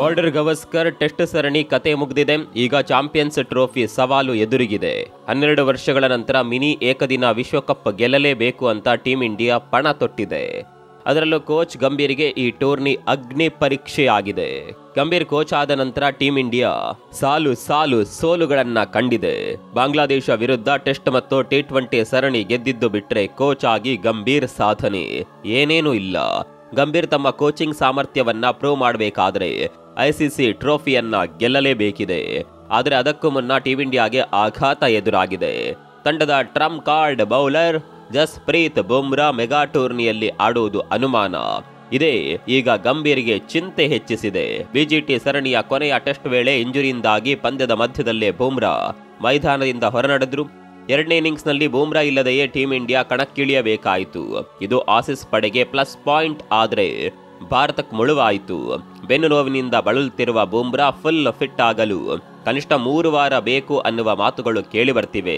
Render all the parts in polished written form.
Border Gavaskar test ಸರಣಿ ಕತೆ ಮುಗಿದಿದೆ. ಈಗ ಚಾಂಪಿಯನ್ಸ್ ಟ್ರೋಫಿ ಸವಾಲು ಎದುರಿಗಿದೆ. 12 ವರ್ಷಗಳ ನಂತರ ಮಿನಿ ಏಕದಿನ ವಿಶ್ವಕಪ್ ಗೆಲ್ಲಲೇಬೇಕು ಅಂತ ಟೀಂ ಇಂಡಿಯಾ ಪಣ ತೊಟ್ಟಿದೆ. ಅದರಲ್ಲೂ ಕೋಚ್ ಗಂಭೀರ್ಗೆ ಈ ಟೂರ್ನಿ ಅಗ್ನಿ ಪರೀಕ್ಷೆಯಾಗಿದೆ. ಗಂಭೀರ್ ಕೋಚ್ ಆದ ನಂತರ ಟೀಂ ಇಂಡಿಯಾ ಸಾಲು ಸೋಲುಗಳನ್ನ ಕಂಡಿದೆ. ಬಾಂಗ್ಲಾದೇಶ ವಿರುದ್ಧ ಟೆಸ್ಟ್ ಮತ್ತು ಟಿ20 ಸರಣಿ ಗೆದ್ದಿದ್ದು ಬಿಟ್ರೆ ಕೋಚ್ ಆಗಿ ಗಂಭೀರ್ ಸಾಧನೆ ಏನೇನೂ ಇಲ್ಲ. ಗಂಭೀರ್ ತಮ್ಮ ಕೋಚಿಂಗ್ ಸಾಮರ್ಥ್ಯವನ್ನ ಪ್ರೂವ್ ಮಾಡಬೇಕಾದ್ರೆ ICC ಟ್ರೋಫಿಯನ್ನ ಗೆಲ್ಲಲೇಬೇಕಿದೆ. ಆದರೆ ಅದಕ್ಕೂ ಮುನ್ನ ಟೀಂ ಇಂಡಿಯಾಗೆ ಆಘಾತ ಎದುರಾಗಿದೆ. ತಂಡದ Trump card bowler Jasprit Bumrah mega ಟೂರ್ನಿಯಲ್ಲಿ ಆಡುವುದು ಅನುಮಾನ. ಇದೇ ಈಗ ಗಂಭೀರ್ಗೆ ಚಿಂತೆ ಹೆಚ್ಚಿಸಿದೆ. BGT ಸರಣಿಯ ಕೊನೆಯ ಟೆಸ್ಟ್ ವೇಳೆ ಇಂಜುರಿಯಿಂದಾಗಿ ಪಂದ್ಯದ ಮಧ್ಯದಲ್ಲೇ ಬುಮ್ರಾ ಮೈದಾನದಿಂದ ಹೊರನಡೆದ್ರು. ಎರಡನೇ ಇನ್ನಿಂಗ್ಸ್ನಲ್ಲಿ ಬುಮ್ರಾ ಇಲ್ಲದೆಯೇ ಟೀಂ ಇಂಡಿಯಾ ಕಣಕ್ಕಿಳಿಯಬೇಕಾಯಿತು. ಇದು ಆಸೀಸ್ ಪಡೆಗೆ ಪ್ಲಸ್ ಪಾಯಿಂಟ್ ಆದರೆ ಭಾರತಕ್ಕೆ ಮುಳುವಾಯಿತು. ಬೆನ್ನು ನೋವಿನಿಂದ ಬಳಲುತ್ತಿರುವ ಬುಮ್ರಾ ಫುಲ್ ಫಿಟ್ ಆಗಲು ಕನಿಷ್ಠ 3 ವಾರ ಬೇಕು ಅನ್ನುವ ಮಾತುಗಳು ಕೇಳಿ ಬರ್ತಿವೆ.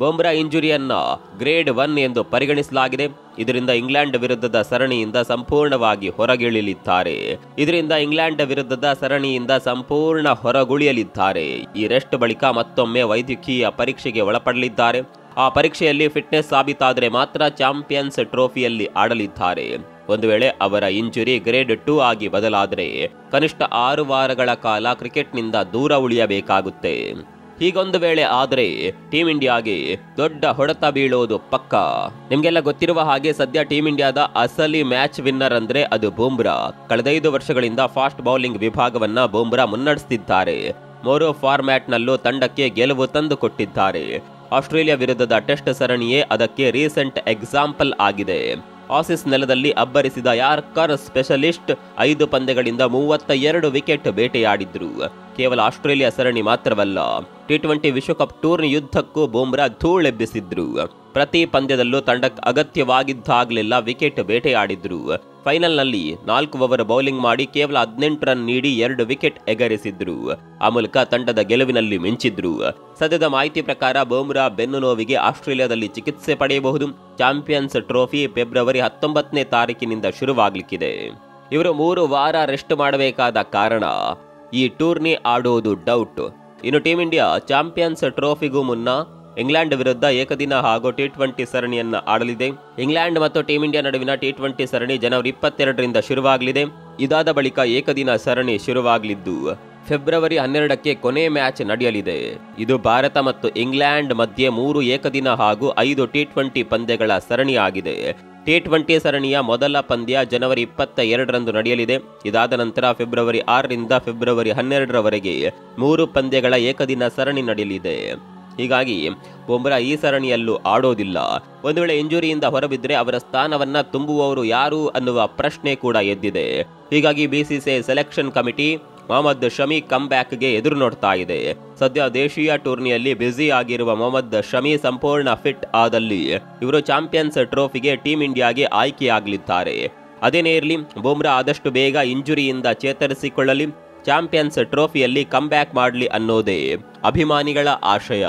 ಬುಮ್ರಾ ಇಂಜುರಿಯನ್ನ ಗ್ರೇಡ್ 1 ಎಂದು ಪರಿಗಣಿಸಲಾಗಿದೆ. ಇದರಿಂದ ಇಂಗ್ಲೆಂಡ್ ವಿರುದ್ಧದ ಸರಣಿಯಿಂದ ಸಂಪೂರ್ಣವಾಗಿ ಹೊರಗುಳಿಯಲಿದ್ದಾರೆ. ಈ ರೆಸ್ಟ್ ಬಳಿಕ ಮತ್ತೊಮ್ಮೆ ವೈದ್ಯಕೀಯ ಪರೀಕ್ಷೆಗೆ ಒಳಪಡಲಿದ್ದಾರೆ. ಆ ಪರೀಕ್ಷೆಯಲ್ಲಿ ಫಿಟ್ನೆಸ್ ಸಾಬೀತಾದರೆ ಮಾತ್ರ ಚಾಂಪಿಯನ್ಸ್ ಟ್ರೋಫಿಯಲ್ಲಿ ಆಡಲಿದ್ದಾರೆ. ಒಂದು ವೇಳೆ ಅವರ ಇಂಜುರಿ ಗ್ರೇಡ್ 2 ಆಗಿ ಬದಲಾದರೆ ಕನಿಷ್ಠ 6 ವಾರಗಳ ಕಾಲ ಕ್ರಿಕೆಟ್ನಿಂದ ದೂರ ಉಳಿಯಬೇಕಾಗುತ್ತೆ. ಹೀಗೊಂದು ವೇಳೆ ಆದರೆ ಟೀಂ ಇಂಡಿಯಾಗೆ ದೊಡ್ಡ ಹೊಡೆತ ಬೀಳೋದು ಪಕ್ಕ. ನಿಮ್ಗೆಲ್ಲ ಗೊತ್ತಿರುವ ಹಾಗೆ ಸದ್ಯ ಟೀಂ ಇಂಡಿಯಾದ ಅಸಲಿ ಮ್ಯಾಚ್ ವಿನ್ನರ್ ಅಂದ್ರೆ ಅದು ಬುಮ್ರಾ. ಕಳೆದ 5 ವರ್ಷಗಳಿಂದ ಫಾಸ್ಟ್ ಬೌಲಿಂಗ್ ವಿಭಾಗವನ್ನ ಬುಮ್ರಾ ಮುನ್ನಡೆಸುತ್ತಿದ್ದಾರೆ. 3 ಫಾರ್ಮ್ಯಾಟ್ನಲ್ಲೂ ತಂಡಕ್ಕೆ ಗೆಲುವು ತಂದು ಕೊಟ್ಟಿದ್ದಾರೆ. ಆಸ್ಟ್ರೇಲಿಯಾ ವಿರುದ್ಧದ ಟೆಸ್ಟ್ ಸರಣಿಯೇ ಅದಕ್ಕೆ ರೀಸೆಂಟ್ ಎಕ್ಸಾಂಪಲ್ ಆಗಿದೆ. ಆಸೀಸ್ ನೆಲದಲ್ಲಿ ಅಬ್ಬರಿಸಿದ ಯಾರ್ಕರ್ ಸ್ಪೆಷಲಿಸ್ಟ್ 5 ಪಂದ್ಯಗಳಿಂದ 32 ವಿಕೆಟ್ ಬೇಟೆಯಾಡಿದ್ರು. ಕೇವಲ ಆಸ್ಟ್ರೇಲಿಯಾ ಸರಣಿ ಮಾತ್ರವಲ್ಲ, ಟಿ20 ವಿಶ್ವಕಪ್ ಟೂರ್ನಿ ಯುದ್ಧಕ್ಕೂ ಬುಮ್ರಾ ಧೂಳೆಬ್ಬಿಸಿದ್ರು. ಪ್ರತಿ ಪಂದ್ಯದಲ್ಲೂ ತಂಡಕ್ಕೆ ಅಗತ್ಯವಾಗಿದ್ದಾಗಲೆಲ್ಲ ವಿಕೆಟ್ ಬೇಟೆಯಾಡಿದ್ರು. ಫೈನಲ್ನಲ್ಲಿ 4 ಓವರ್ ಬೌಲಿಂಗ್ ಮಾಡಿ ಕೇವಲ 18 ರನ್ ನೀಡಿ 2 ವಿಕೆಟ್ ಎಗರಿಸಿದ್ರು. ಆ ಮೂಲಕ ತಂಡದ ಗೆಲುವಿನಲ್ಲಿ ಮಿಂಚಿದ್ರು. ಸದ್ಯದ ಮಾಹಿತಿ ಪ್ರಕಾರ ಬುಮ್ರಾ ಬೆನ್ನು ನೋವಿಗೆ ಆಸ್ಟ್ರೇಲಿಯಾದಲ್ಲಿ ಚಿಕಿತ್ಸೆ ಪಡೆಯಬಹುದು. ಚಾಂಪಿಯನ್ಸ್ ಟ್ರೋಫಿ ಫೆಬ್ರವರಿ 19ನೇ ತಾರೀಕಿನಿಂದ ಶುರುವಾಗಲಿಕ್ಕಿದೆ. ಇವರು 3 ವಾರ ರೆಸ್ಟ್ ಮಾಡಬೇಕಾದ ಕಾರಣ ಈ ಟೂರ್ನಿ ಆಡೋದು ಡೌಟ್. ಇನ್ನು ಟೀಂ ಇಂಡಿಯಾ ಚಾಂಪಿಯನ್ಸ್ ಟ್ರೋಫಿಗೂ ಮುನ್ನ ಇಂಗ್ಲೆಂಡ್ ವಿರುದ್ಧ ಏಕದಿನ ಹಾಗೂ ಟಿ20 ಸರಣಿಯನ್ನ ಆಡಲಿದೆ. ಇಂಗ್ಲೆಂಡ್ ಮತ್ತು ಟೀಂ ಇಂಡಿಯಾ ನಡುವಿನ ಟಿ20 ಸರಣಿ ಜನವರಿ 22ರಿಂದ ಶುರುವಾಗಲಿದೆ. ಇದಾದ ಬಳಿಕ ಏಕದಿನ ಸರಣಿ ಶುರುವಾಗಲಿದ್ದು ಫೆಬ್ರವರಿ 12ಕ್ಕೆ ಕೊನೆ ಮ್ಯಾಚ್ ನಡೆಯಲಿದೆ. ಇದು ಭಾರತ ಮತ್ತು ಇಂಗ್ಲೆಂಡ್ ಮಧ್ಯೆ 3 ಏಕದಿನ ಹಾಗೂ 5 ಟಿ20 ಪಂದ್ಯಗಳ ಸರಣಿಯಾಗಿದೆ. ಟಿ20 ಸರಣಿಯ ಮೊದಲ ಪಂದ್ಯ ಜನವರಿ 22ರಂದು ನಡೆಯಲಿದೆ. ಇದಾದ ನಂತರ ಫೆಬ್ರವರಿ 6ರಿಂದ ಫೆಬ್ರವರಿ 12ರವರೆಗೆ 3 ಪಂದ್ಯಗಳ ಏಕದಿನ ಸರಣಿ ನಡೆಯಲಿದೆ. ಹೀಗಾಗಿ ಬುಮ್ರಾ ಈ ಸರಣಿಯಲ್ಲೂ ಆಡೋದಿಲ್ಲ. ಒಂದು ವೇಳೆ ಇಂಜುರಿಯಿಂದ ಹೊರಬಿದ್ದರೆ ಅವರ ಸ್ಥಾನವನ್ನ ತುಂಬುವವರು ಯಾರು ಅನ್ನುವ ಪ್ರಶ್ನೆ ಕೂಡ ಎದ್ದಿದೆ. ಹೀಗಾಗಿ BCCI selection committee Mohammed Shami come ಬ್ಯಾಕ್ಗೆ ಎದುರು ನೋಡ್ತಾ ಇದೆ. ಸದ್ಯ ದೇಶೀಯ ಟೂರ್ನಿಯಲ್ಲಿ ಬ್ಯುಸಿ ಆಗಿರುವ ಮೊಹಮ್ಮದ್ ಶಮಿ ಸಂಪೂರ್ಣ ಫಿಟ್ ಆದಲ್ಲಿ ಇವರು ಚಾಂಪಿಯನ್ಸ್ ಟ್ರೋಫಿಗೆ ಟೀಂ ಇಂಡಿಯಾಗೆ ಆಯ್ಕೆಯಾಗಲಿದ್ದಾರೆ. ಅದೇನೇ ಇರಲಿ, ಬುಮ್ರಾ ಆದಷ್ಟು ಬೇಗ ಇಂಜುರಿಯಿಂದ ಚೇತರಿಸಿಕೊಳ್ಳಲಿ, ಚಾಂಪಿಯನ್ಸ್ ಟ್ರೋಫಿಯಲ್ಲಿ ಕಮ್ ಬ್ಯಾಕ್ ಮಾಡಲಿ ಅನ್ನೋದೇ ಅಭಿಮಾನಿಗಳ ಆಶಯ.